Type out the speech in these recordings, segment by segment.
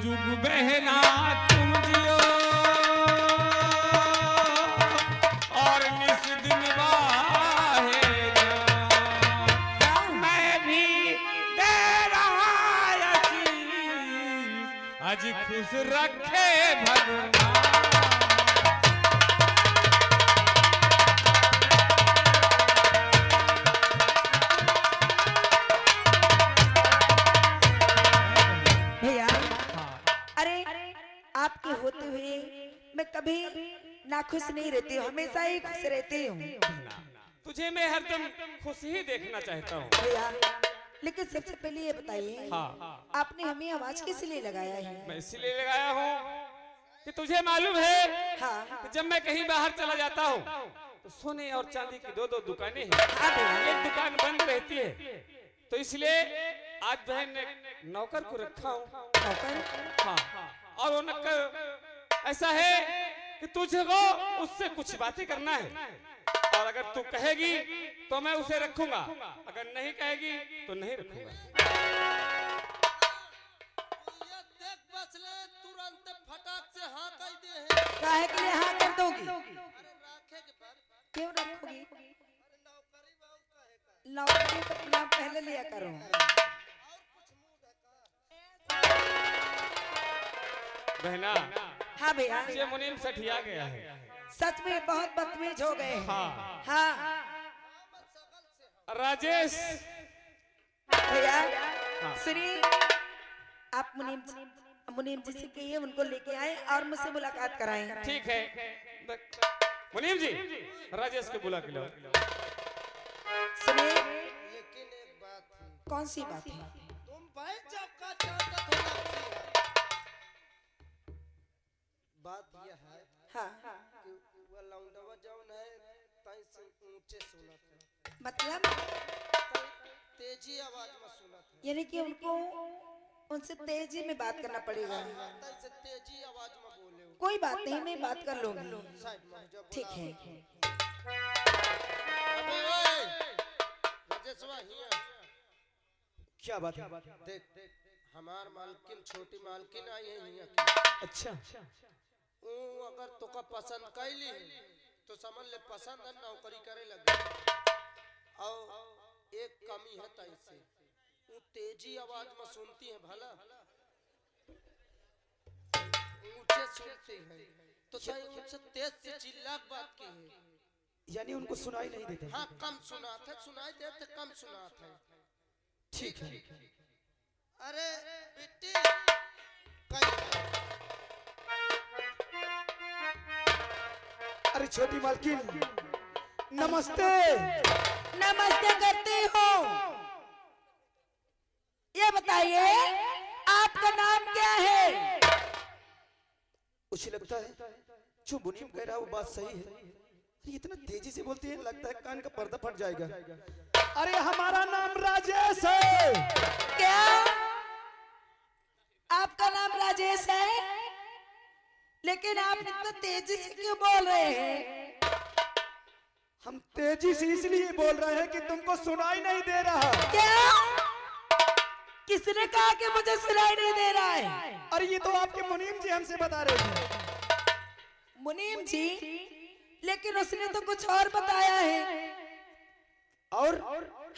जुग बहना तुम जियो और निस दिन वाहे मैं भी दे रहा आशीष आज खुश रखे भगवान। आपके होते हुए मैं कभी नाखुश नहीं रहती हूँ, हमेशा ही खुश रहती हूँ। तुझे मैं हरदम खुश ही देखना चाहता हूँ भैया, लेकिन सबसे पहले ये बताइए, हाँ। आपने हमें आवाज किस लिए लगाया है? मैं इसलिए लगाया हूँ कि तुझे मालूम है हाँ। कि जब मैं कहीं बाहर चला जाता हूँ तो सोने और चांदी की दो दो दुकानें हैं, एक दुकान बंद रहती है, तो इसलिए आज बहन ने नौकर को रखा हूँ। नौकर? हाँ, और वो नौकर ऐसा है कि तुझे को उससे कुछ बातें करना है, और अगर तू कहेगी तो मैं उसे रखूंगा, अगर नहीं कहेगी तो नहीं रखूंगा। तुरंत फटाक से हाँ कह दे। काहे के लिए हाँ कर दोगी? क्यों रखोगी? नौकरी का नाम पहले लिया करो। बहना, हाँ भैया, ये मुनीम सठिया गया है, सच में बहुत बदतमीज हो गए। हाँ। हाँ राजेश भैया, हाँ। सुनिए, आप मुनीम जी से कहिए उनको लेके आए और मुझसे मुलाकात कराएं। ठीक है मुनीम जी, राजेश को बुला के लाओ। सुनिए, लेकिन एक बात थी। कौन सी बात है? तुम भाई जब का चाहता थोड़ा बात यह है हाँ, कि वो लौंडवा जौन है ताई से ऊंचे सुना था, मतलब तेजी आवाज में सुना था, यानी कि उनको उनसे तेजी में बात करना पड़ेगा। ताई से तेजी आवाज में बोले हो। कोई बात नहीं, मैं बात कर लूंगी। साइड में जो ठीक है। अबे ओए राजेशवा हिया क्या बात है? देख हमार मालकिन छोटी मालकिन आई है हिया की। अच्छा, अगर तोका पसंद कैली तो समझ ले पसंद है, नौकरी करे लगे। और एक कमी है ताई से, वो तेजी आवाज में सुनती है, भला ऊंचे सुनती है, तो ताई उनसे तेज से चिल्ला बात की है, यानी उनको सुनाई नहीं देते? हाँ कम सुनाते, सुनाई देते कम सुनाते। ठीक है। अरे बेटी अरे छोटी मालकिन, नमस्ते। नमस्ते करती हूँ। ये बताइए आपका नाम क्या है? मुझे लगता है जो मुनीम कह रहा है वो बात सही है। अरे इतना तेजी से बोलती है, लगता है कान का पर्दा फट जाएगा। अरे हमारा नाम राजेश है। क्या आपका नाम राजेश है? लेकिन आप इतना तेजी से क्यों बोल रहे हैं? हम तेजी से इसलिए बोल रहे हैं कि तुमको सुनाई नहीं दे रहा। क्या? किसने कहा कि मुझे सुनाई नहीं दे रहा है? अरे ये तो आपके मुनीम जी हमसे बता रहे थे। मुनीम जी? लेकिन उसने तो कुछ और बताया है। और?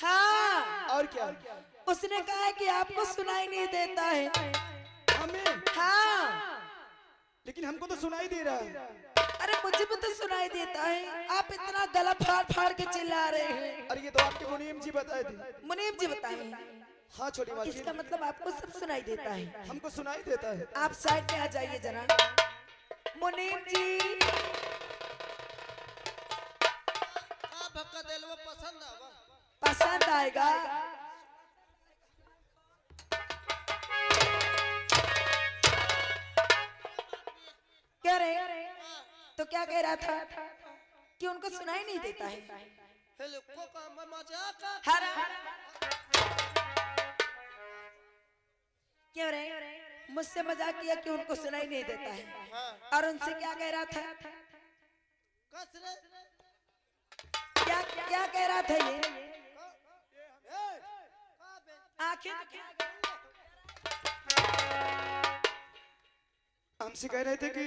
हाँ, और क्या? उसने कहा है कि आपको सुनाई नहीं देता है। हमें? हाँ, लेकिन हमको तो सुनाई दे रहा है। अरे मुझे भी तो सुनाई देता है। आप इतना गला फाड़ फाड़ के चिल्ला रहे हैं। अरे ये तो आपके मुनीम जी बताए थे। मुनीम जी बताएं। हाँ छोटी मालकिन, इसका मतलब आपको सब सुनाई देता है। हमको सुनाई देता है। आप साइड में आ जाइए जरा। मुनीम जी, भक्का दिलवा पसंद आवा? पसंद आएगा। क्या रे? तो क्या कह रहा था कि उनको सुनाई नहीं देता है? हेलो को काम मजाक हरा क्यों रे? मुझसे मजाक किया कि उनको सुनाई नहीं देता है। हाँ। और उनसे क्या कह रहा था? कस रे क्या क्या कह रहा था ये? ए आखिर हमसे कह रहे थे कि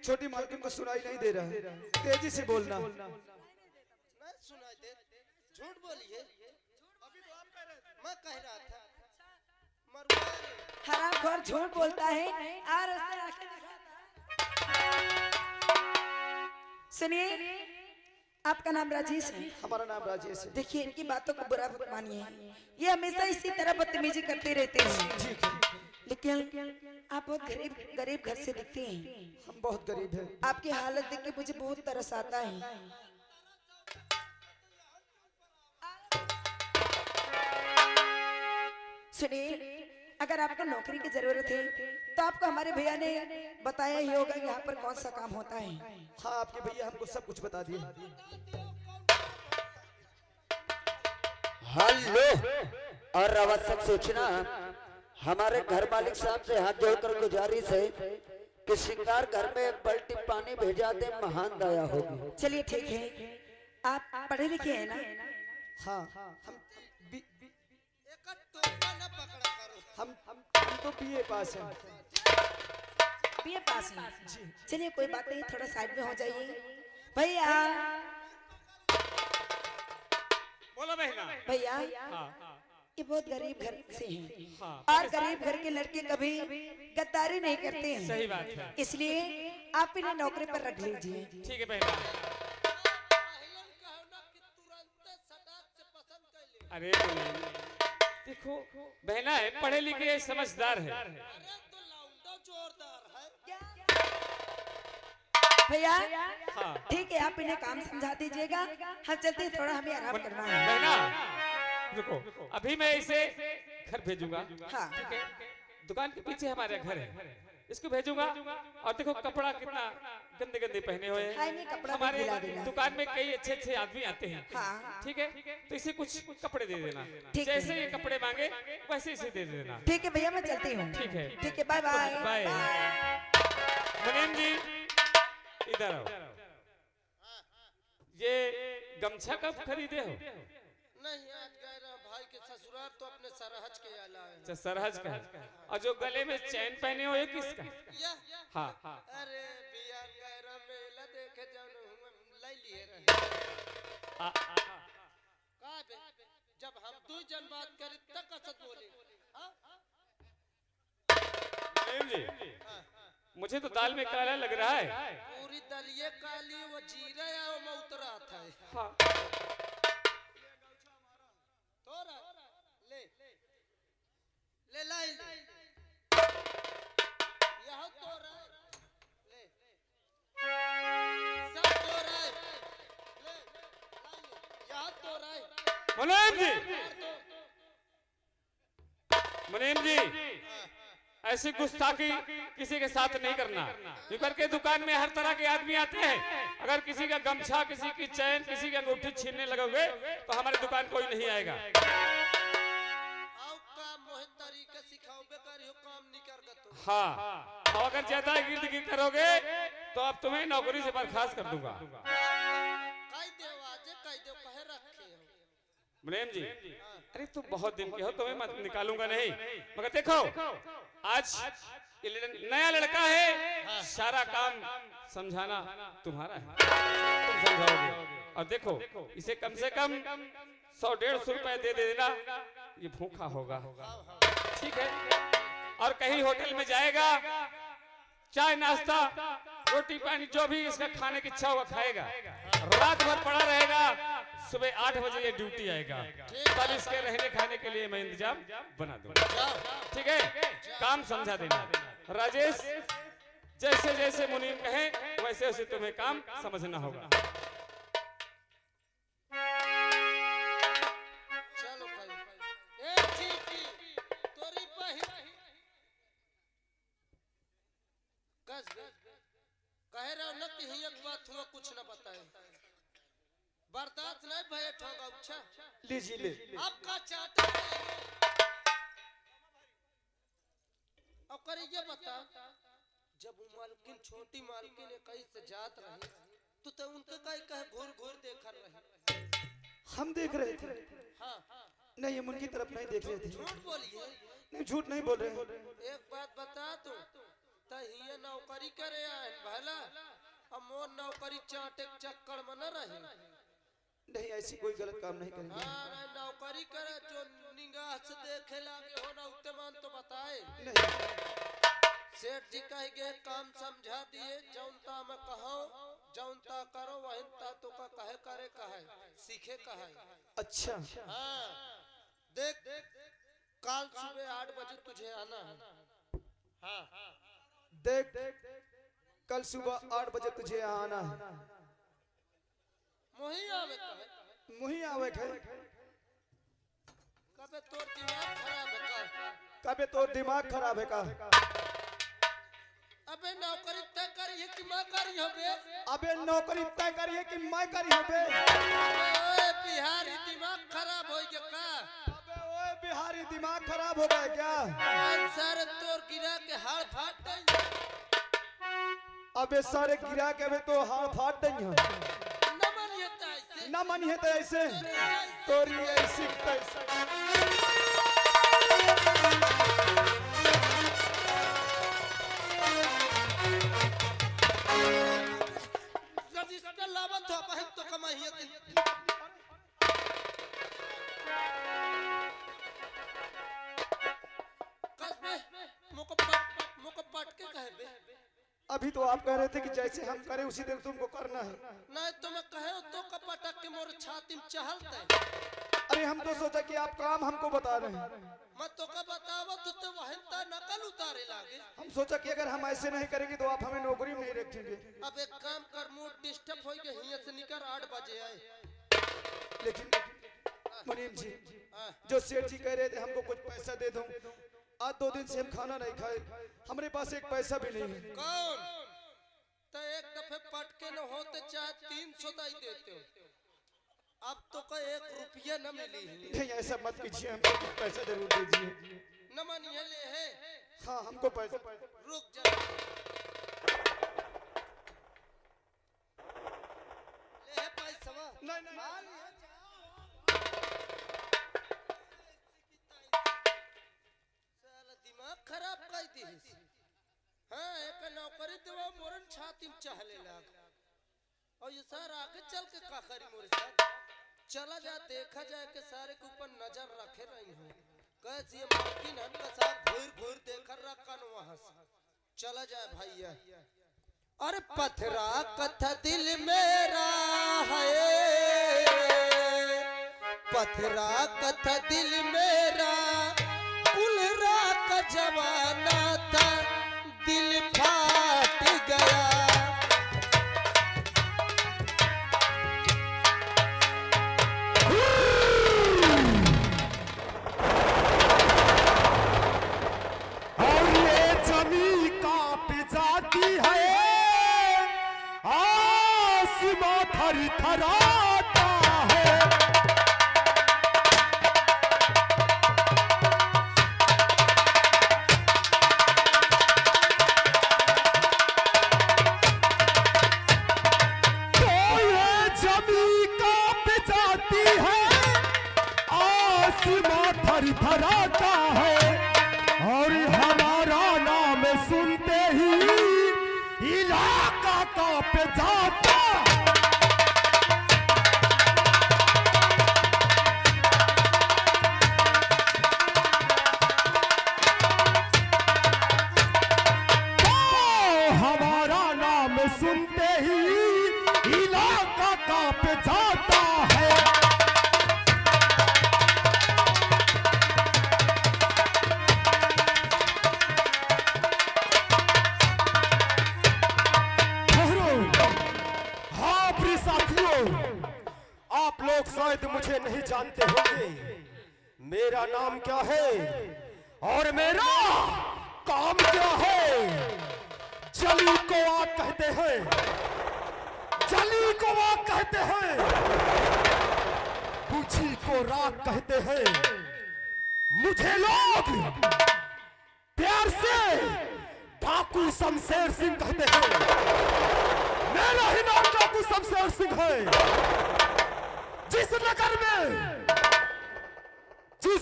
छोटी मालकिन को सुनाई नहीं दे रहा है, तेजी से बोलना। नहीं सुनाई दे, झूठ बोलिए। अभी तो आप कह रहे थे, मैं कह रहा था। मरुआ हरामखोर झूठ बोलता है और उससे आंखें दिखाता है। सुनिए, आपका नाम राजेश है? हमारा नाम राजेश है। देखिए, इनकी बातों को बुरा मत मानिए, ये हमेशा इसी तरह बदतमीजी करते रहते हैं। ठीक है, लेकिन आप बहुत गरीब घर से दिखते हैं। हम बहुत गरीब हैं। आपकी हालत देख के मुझे बहुत तरस आता है। सुनिए, अगर आपको नौकरी की जरूरत है तो आपको हमारे भैया ने बताया ही होगा कि यहाँ पर कौन सा काम होता है। हाँ, आपके भैया हमको सब कुछ बता दिए। हेलो, और आवश्यक सूचना, हमारे घर मालिक साहब से हाथ जोड़कर गुजारिश है कि श्रृंगार घर में एक बाल्टी पानी भेजा दे, महान दया होगी। चलिए ठीक है, आप पढ़े लिखे हैं ना? हाँ, हम एक टोपा न पकड़ा करो। हम तो बीए पास हैं। बीए पास हैं? चलिए कोई बात नहीं, थोड़ा साइड में हो जाइए। भैया, बोलो बहना। भैया, हाँ, ये बहुत गरीब घर से हैं। हाँ, और गरीब घर के लड़के कभी गद्दारी नहीं करते हैं। सही बात है। इसलिए आप इन्हें नौकरी पर रख लीजिए। ठीक है बहना। पहलन कहो ना कि तुरंत सटाक से पसंद कर ले। अरे देखो, बहना है, पढ़े लिखे समझदार है। अरे तो लौंडा जोरदार है। भैया, हाँ ठीक है, आप इन्हें काम समझा दीजिएगा। हम चलते हैं, थोड़ा हमें आराम करना है। बहना, रुको, अभी मैं इसे घर भेजूंगा। हाँ। ठीक है, दुकान के पीछे हमारा घर है, इसको भेजूंगा। और देखो कपड़ा कितना गंदे गंदे पहने हुए हाँ, इन्हें हैं। कपड़ा हमारे दिला देना। दुकान में कई अच्छे अच्छे आदमी आते हैं। हाँ। ठीक है, तो इसे कुछ कपड़े दे देना। ठीक है। जैसे ये कपड़े मांगे वैसे इसे दे देना। ठीक है भैया, मैं चलती हूँ। ठीक है। ठीक है, बाय बाय। बाय। मुनीम जी, इधर आओ। ये गमछा कब खरीदे हो? नहीं, आज गए रहे भाई के ससुराल तो अपने सरहज के आला है। अच्छा, सरहज का है। और जो गले में चैन पहने हो ये किसका? यह हाँ, अरे बियान गए रहे मेला देखे जानो ले लिए रहे। का बे, जब हम दो जन बात करी तक असत बोले। हाँ? मुनीम जी, मुझे तो दाल में काला लग रहा है। पूरी दलिये काली, वो जीरा या वो मौतरा था। हाँ, तोरा ले ले लाई यह तोरा ले सब तोरा ले यह तोरा। मुनीम जी, मुनीम जी, ऐसी गुस्ताखी किसी के साथ नहीं करना। यूं करके दुकान में हर तरह के आदमी आते हैं। अगर किसी का गमछा, किसी की चैन, किसी की अंगूठी छीनने लगोगे तो हमारी दुकान कोई नहीं आएगा। आओ काम मोहे तरीके सिखाओगे करियो, काम नहीं कर गतो। हाँ, और अगर ज्यादा गिर्द गिर्द करोगे तो अब तुम्हें नौकरी से बर्खास्त कर दूंगा। कई देव आजे कई देव कहे रखे हो। मुनीम जी, अरे तुम बहुत दिन के हो, तुम्हें मत निकालूंगा नहीं। मगर देखो, आज ये नया लड़का है, सारा काम समझाना तुम्हारा है, तुम समझाओगे। और देखो, इसे कम से कम 100-150 रुपए दे देना, ये भूखा होगा। ठीक है, और कहीं होटल में जाएगा, चाय नाश्ता रोटी पानी जो भी इसका खाने की इच्छा होगा खाएगा। रात भर पड़ा रहेगा, सुबह 8 बजे ये ड्यूटी आएगा। तब इसके रहने खाने के लिए मैं इंतजाम बना दूंगा। ठीक है, काम समझा देना। राजेश, जैसे जैसे मुनीम कहे वैसे वैसे तुम्हें काम समझना होगा। चलो कई ए चीटी तोरी पही कस कहे रहो न कि ही एक बात हुआ कुछ न बताए। बर्दाश्त नहीं भय ठोगा अच्छा। लीजिए ले। आपका चाटा अब कर ये बता, जब वो मालकिन छोटी मालकिन कहीं से जात रही तो उनके कहे घूर घूर देख रहे। हम देख रहे थे। हाँ नहीं, हम उनकी तरफ नहीं देख रहे थे। झूठ बोलिए। नहीं, झूठ नहीं बोल रहे हैं। एक बात बता तो तहिए नौकरी करे आए भला अब मोर नौकरी चाटे के चक्कर में न रहे। नहीं ऐसी कोई गलत काम नहीं करेंगे। हाँ नौकरी करे जो निगाह से देखे लागे हो ना उतने मान तो बताए। नहीं सेठ जी कहेंगे काम समझा दिए जौनता में कहो जौनता करो वहींता तो का कहे करे कहे सीखे कहे। अच्छा हाँ देख कल सुबह 8 बजे तुझे आना है। हाँ देख कल सुबह 8 बजे तुझे आना है। मोही आवे कहे मुही आवे है। कबे तोर दिमाग खराब है का? कबे तोर दिमाग खराब है का? अबे नौकरी तय करिए कि मैं करी हो बे? अबे नौकरी तय करिए कि मैं करी हो बे? ओए बिहारी दिमाग खराब हो गया का? अबे ओए बिहारी दिमाग खराब हो गया क्या? सारे तोर गिरा के हाथ फाट देंगे। अबे सारे गिरा के अबे तो हाथ फाट देंगे। ना मानिए तो ऐसे तोरी ऐसी कैसे। रजिस्टर लावत हो बहन तो कमाइए कसबे मोको पट के कहे बे। अभी तो आप कह रहे थे कि जैसे हम करें उसी तरह तुमको करना है। नहीं तो मैं कहे तो कपटक के मोर छाती में चहलते। अरे हम तो सोचा कि आप काम हमको बता रहे हैं। मैं तो का बतावत तो वहनता नकल उतारे लागे। हम सोचा कि अगर हम ऐसे नहीं करेंगे तो आप हमें नौकरी में नहीं रखेंगे। अब एक काम कर मूड डिस्टर्ब हो गया हिया से निकल 8 बजे आए। लेकिन मुनीम जी जो सेठ जी कह रहे थे हमको कुछ पैसा दे दो। आज 2 दिन से हम खाना नहीं खाए। हमारे पास एक पैसा भी नहीं है। कौन तो एक दफे पटके न होते चाहे 300 दाई देते हो। अब तो का 1 रुपया न मिली है। नहीं ऐसा मत कीजिए हमको कुछ पैसा जरूर दीजिए। न मानिए ले है। हाँ हमको पैसा रुक जा ले है पैसा। नहीं दिमाग खराब कर दी। हाँ एक नौकरी देवा मोरन छाती में चहले लाग और ये सर आगे चल के का करी मोरे साथ। चला जा देखा जाए कि सारे के ऊपर नजर रखे रही हूँ कैसे मालकिन हन का साथ घूर देकर रखन वहां से चला जाए भैया। अरे पथरा कथा दिल मेरा है पथरा कथा दिल मेरा कुलरा का जमाना था दिल फाट गया। और ये जमी कांप जाती है आसमां थरथराता है। थरथराता है और हमारा नाम सुनते ही इलाका कांप जाता। हमारा नाम सुनते ही इलाका कांप जाता है। आप लोग शायद मुझे नहीं जानते होंगे मेरा नाम क्या है और मेरा काम क्या है। जली को आग कहते हैं, जली को आग कहते हैं, बुझी को राख कहते हैं। मुझे लोग प्यार से डाकू शमशेर सिंह कहते हैं। मेरा ही नाम डाकू शमशेर सिंह है। जिस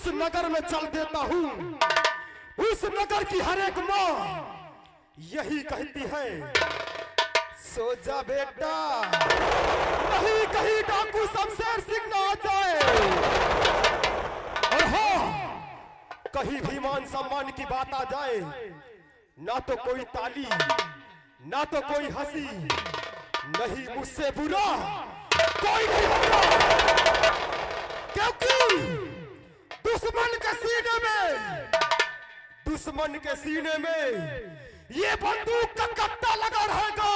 नगर में चल देता हूं उस नगर की हर एक माँ यही कहती है, सो जा बेटा, नहीं कहीं डाकू शमशेर सिंह ना आ जाए। और हाँ, कहीं भी मान सम्मान की बात आ जाए, ना तो कोई ताली, ना तो कोई हंसी, नहीं मुझसे बुरा कोई नहीं होगा, क्योंकि दुश्मन के सीने में ये बंदूक का कट्टा लगा रहेगा।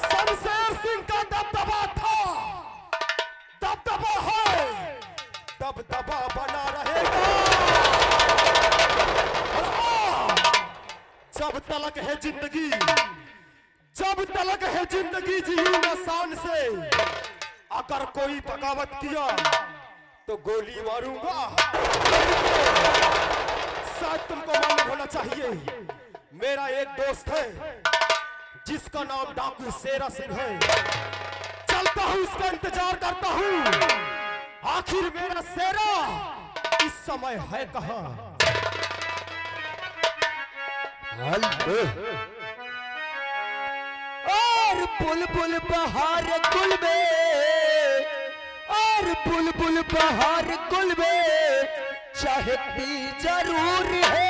शमशेर सिंह का दबदबा था, दबदबा है, दबदबा बना रहेगा। जब तलक है जिंदगी, जब तलक है जिंदगी जीऊंगा शान से। अगर कोई बगावत किया तो गोली मारूंगा। शायद तुमको मालूम होना चाहिए, मेरा एक दोस्त है जिसका नाम डाकू शेरा सिंह है। चलता हूं, उसका इंतजार करता हूं, आखिर मेरा शेरा इस समय है कहां? और बुलबुल बहार गुल में, और बुलबुल बहार गुल में चाहती जरूर है।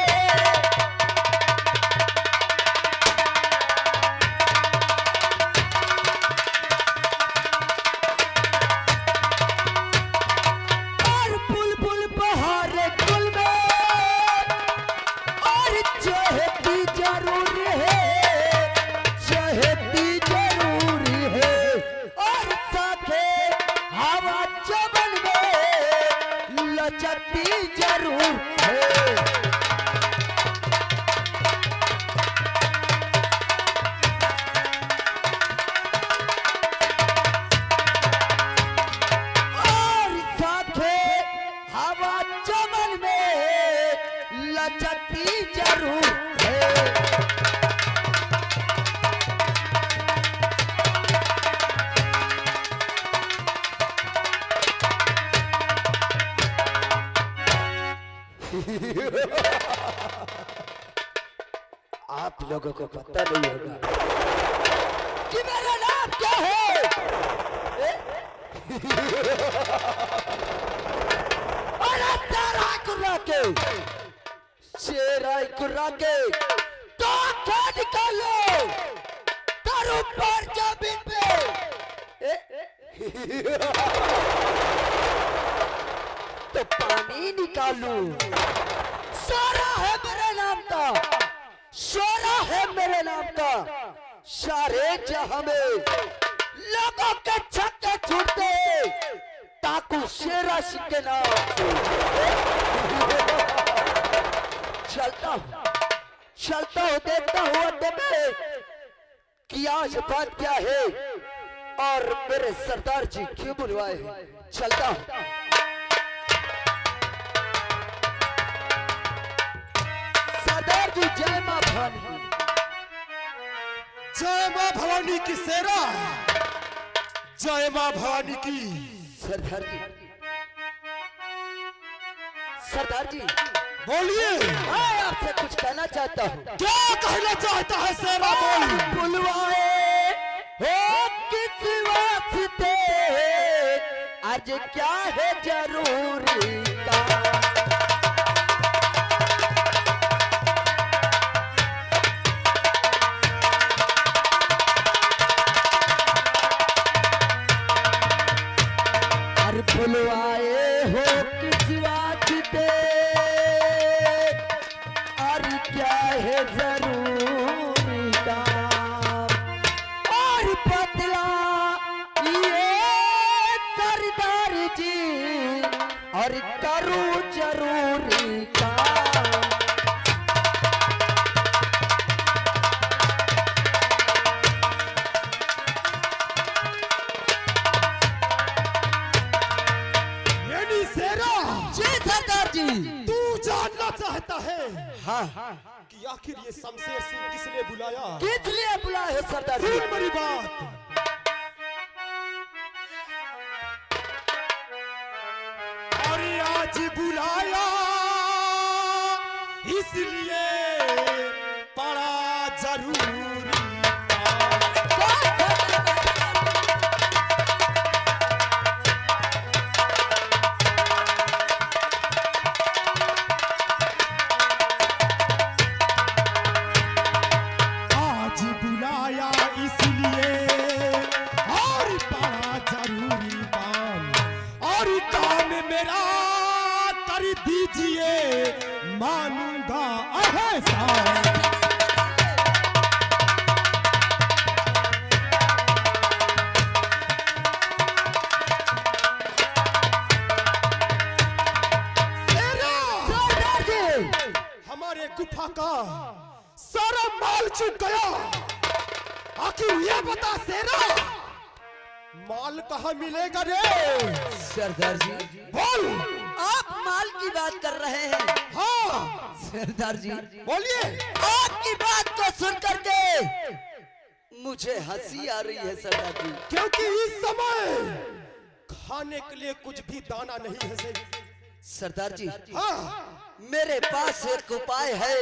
और बुलबुल बहार गुल में और चाहती जरूर है, चाहती जरूर है। और साथे हवा चमन में लचकती जरूर है। और साथे हवा चमन में लचकती जरूर है। आप लोगों को पता नहीं होगा कि मेरा नाम क्या है। अरे तेरा कुर्रा के, शेरा कुर्रा के तो क्या निकालो तर ऊपर जमीन पे तो पानी निकालू। सारा है मेरे नाम का, शोरा है मेरे नाम का। सारे जहां में लोगों के छक्के छूटते डाकू शेरा सिंह के नाम चलता हूं, देखता हूं अड्डे में कि आज बात क्या है और मेरे सरदार जी क्यों बुलवाए हैं। चलता हूं। सरदार जी जय मां भवानी की। जय मां भवानी की शेरा, जय मां भवानी की। सरदार जी, सरदार जी बोलिए, मैं आपसे कुछ कहना चाहता हूँ। क्या कहना चाहता है शेरा? बोल। बुलवाए हो किस वास्ते, आज क्या है जरूरी का। और बुलवाए हो किस वास्ते, और क्या है जरूरी काम। और बदला ये सरदार जी, और करूं जरूरी काम। यानी शेरा, जी सरदार जी। तू जानना चाहता है हाँ, कि आखिर ये शमशेर सिंह किसने बुलाया? किस लिए बुलाए है सरदार जी? सुन मेरी बात। और आज बुलाया इसलिए जरूरी आज बुलाया इसलिए और बड़ा जरूरी काम और काम मेरा कर दीजिए मानूंगा एहसान। हमारे गुफा का सारा माल चुक गया। आखिर ये बता शेरा माल कहाँ मिलेगा रे? सरदार जी बोल। आप माल की बात कर रहे हैं? हाँ सरदार जी बोलिए। आपकी बात को सुन करके मुझे हंसी आ रही है सरदार जी। क्योंकि इस समय खाने के लिए कुछ भी दाना नहीं है सरदार जी हाँ मेरे पास एक उपाय है।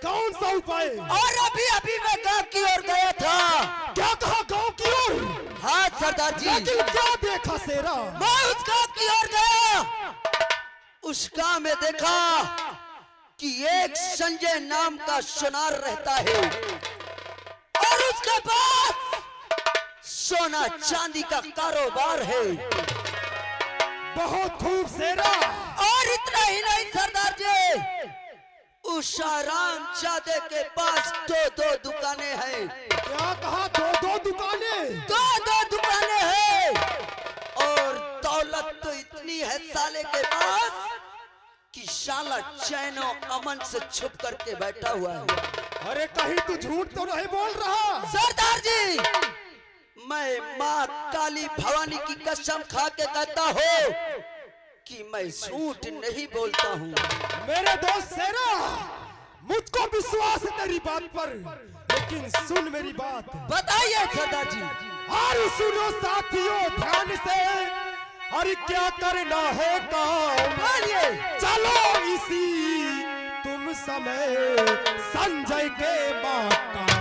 कौन सा उपाय? और अभी अभी मैं गांव की ओर गया था। क्या कहा गांव की ओर? हाँ सरदार जी लेकिन क्या देखा शेरा? मैं उस गांव की ओर गया। उस गांव में देखा कि एक संजय नाम का सुनार रहता है और उसके पास सोना चांदी का कारोबार है। बहुत खूब शेरा। और इतना ही नहीं सरदार जी उषाराम जादे के पास दो दुकानें हैं। क्या कहा? दो दुकानें? दो दुकानें हैं और दौलत तो इतनी है साले के पास कि साला चैनो अमन से छुप करके बैठा हुआ है। अरे कहीं तू झूठ तो नहीं बोल रहा? सरदार जी मैं माँ काली भवानी की कसम खा के कहता हूँ कि मैं झूठ नहीं बोलता हूँ। मेरे दोस्त शेरा मुझको विश्वास है तेरी बात पर, लेकिन सुन मेरी बात। बताइए सरदार जी। और सुनो साथियों ध्यान से, और क्या करना है काम बोलिए। चलो इसी तुम समय संजय के मकान,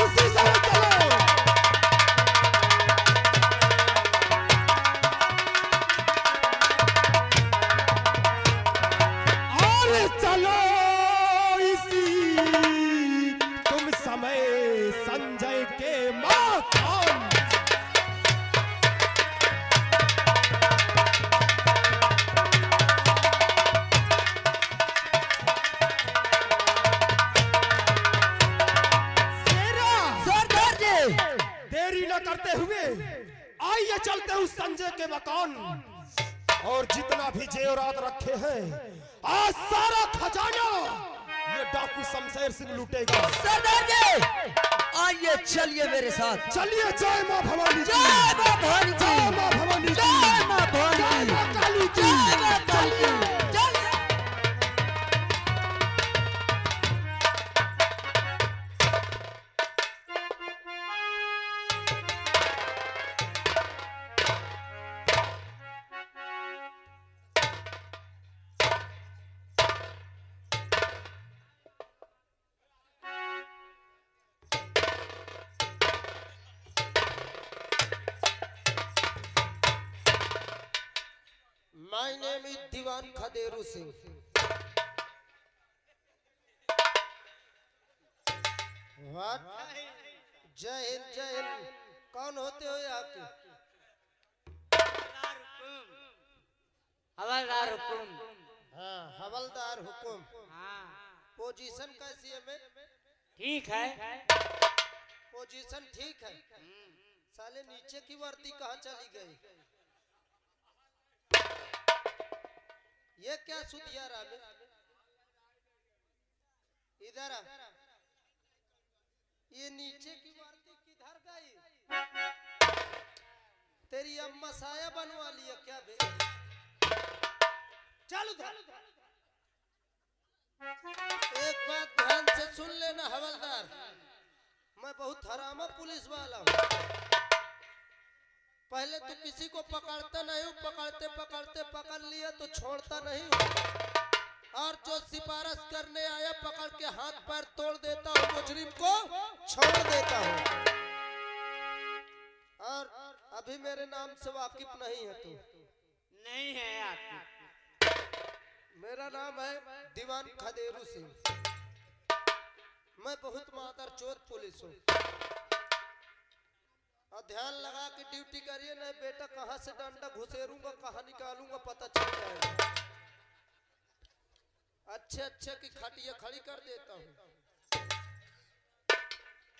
उसी समय चलो। चलो इसी तुम समय संजय के मकान। सरदार जी देरी न करते हुए आइए चलते हैं उस संजय के मकान और जितना भी जेवरात रखे हैं आज सारा खजाना ये डाकू शमशेर सिंह लूटेगा। सरदार जी आइए चलिए मेरे साथ। चलिए। जय मां भवानी जी। जय मां भवानी जी। जय मां भवानी जी। जय मां भवानी जय जी। मां काली जी। जय मां काली जी। चलिए। My name is Diwan Khaderu Singh. What? जय हिंद जय हिंद। कौन होते हो यहाँ के? हवलदार हुकुम। हाँ हवलदार हुकुम। हाँ पोजीशन कैसी है मैं? ठीक है। पोजीशन ठीक है। साले नीचे की वर्दी कहाँ चली गई? ये क्या सुधियारा में? इधर आ। ये नीचे की वर्दी किधर गई? तेरी अम्मा साया बनवा लिया क्या बे? चल उधर। एक बात ध्यान से सुन लेना हवलदार, मैं बहुत हरामा पुलिस वाला हूँ। पहले तो किसी को पकड़ता नहीं हूँ, पकड़ते पकड़ते पकड़ लिया तो छोड़ता नहीं हूँ, और जो सिफारिश करने आया पकड़ के हाथ पैर तोड़ देता हूँ, मुजरिम को छोड़ देता हूँ। और अभी मेरे नाम से वाकिफ नहीं है तू? नहीं है आपकी। मेरा नाम है दीवान खदेरू सिंह। मैं बहुत मादर चोत पुलिस हूँ। और ध्यान लगा के ड्यूटी करिए, नहीं बेटा कहाँ से डंडा घुसेरूंगा कहाँ निकालूंगा पता चल जाएगा। अच्छे अच्छे की खटिया खड़ी कर देता हूँ।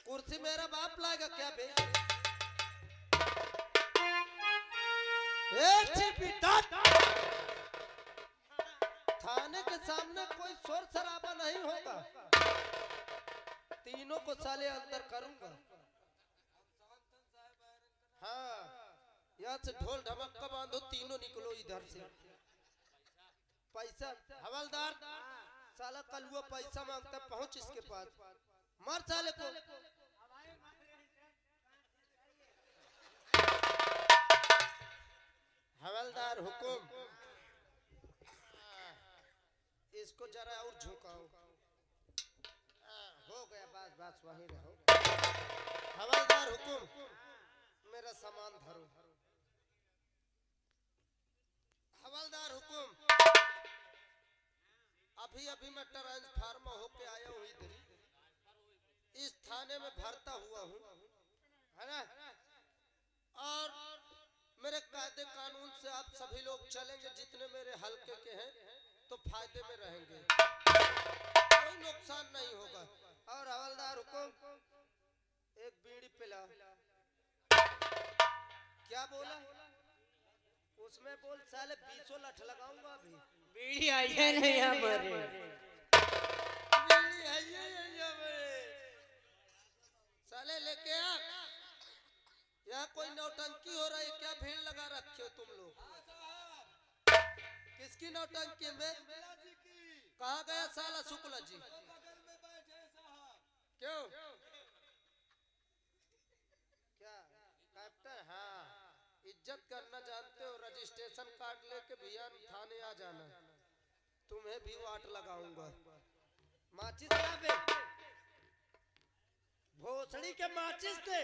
कुर्सी मेरा बाप लाएगा क्या बे? थाने के सामने कोई शोर शराबा नहीं होगा। तीनों को साले अंदर करूंगा। हाँ, यहाँ से ढोल ढमक्का बांधो, तीनों निकलो इधर से। पैसा हवलदार साला कलुआ पैसा मांगता, पहुंच इसके पास, मार साले को। हवलदार हुकुम, इसको जरा और झुकाओ। हो गया, बस बस वहीं रहो। हवलदार हुकुम, मेरा सामान धरो। हवलदार हुकुम, अभी अभी मैं ट्रांसफार्मर होके आया हूँ इधर, इस थाने में भरता हुआ हूँ, है ना? और मेरे कायदे कानून से आप सभी लोग चलेंगे, जितने मेरे हल्के के हैं तो फायदे में रहेंगे, कोई नुकसान नहीं होगा। और हवलदार हुकुम, एक बीड़ी पिला। क्या बोला? उसमें बोल साले 20 लठ लगाऊंगा अभी। बीड़ी आई है नहीं हमारे। बीड़ी है ये हमारे। साले लेके आ। यहाँ कोई नौटंकी हो रहा है क्या? भीड़ लगा रखे हो तुम लोग। किसकी नौटंकी में? कहाँ गया साला शुक्ला जी? क्यों? क्या कैप्टन? हाँ, इज्जत करना जानते हो, रजिस्ट्रेशन कार्ड लेके भैया थाने आ जाना, तुम्हें भी वाट लगाऊंगा। माचिस ला बे, भोसड़ी के माचिस दे।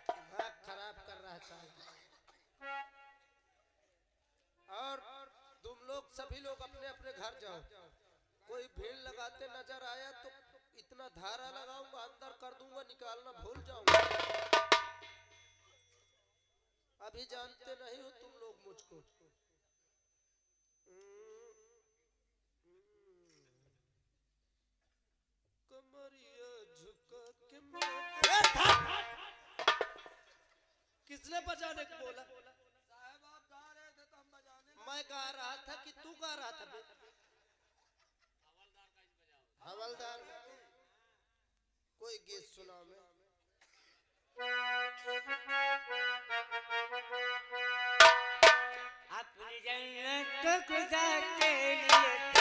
दिमाग खराब कर रहा है साला। और तुम लोग सभी लोग अपने अपने घर जाओ। कोई भीड़ लगाते नजर आया तो इतना धारा लगाऊंगा, अंदर कर दूंगा, निकालना भूल जाऊंगा। अभी जानते नहीं हो तुम लोग मुझको। कमरिया झुका के किसने बजाने को बोला? साहब आप गा रहे थे तो हम बजाने। मैं गा रहा था कि तू गा रहा था? हवलदार कोई गीत सुनाओ में। अपनी जन्नत को खुदा के लिए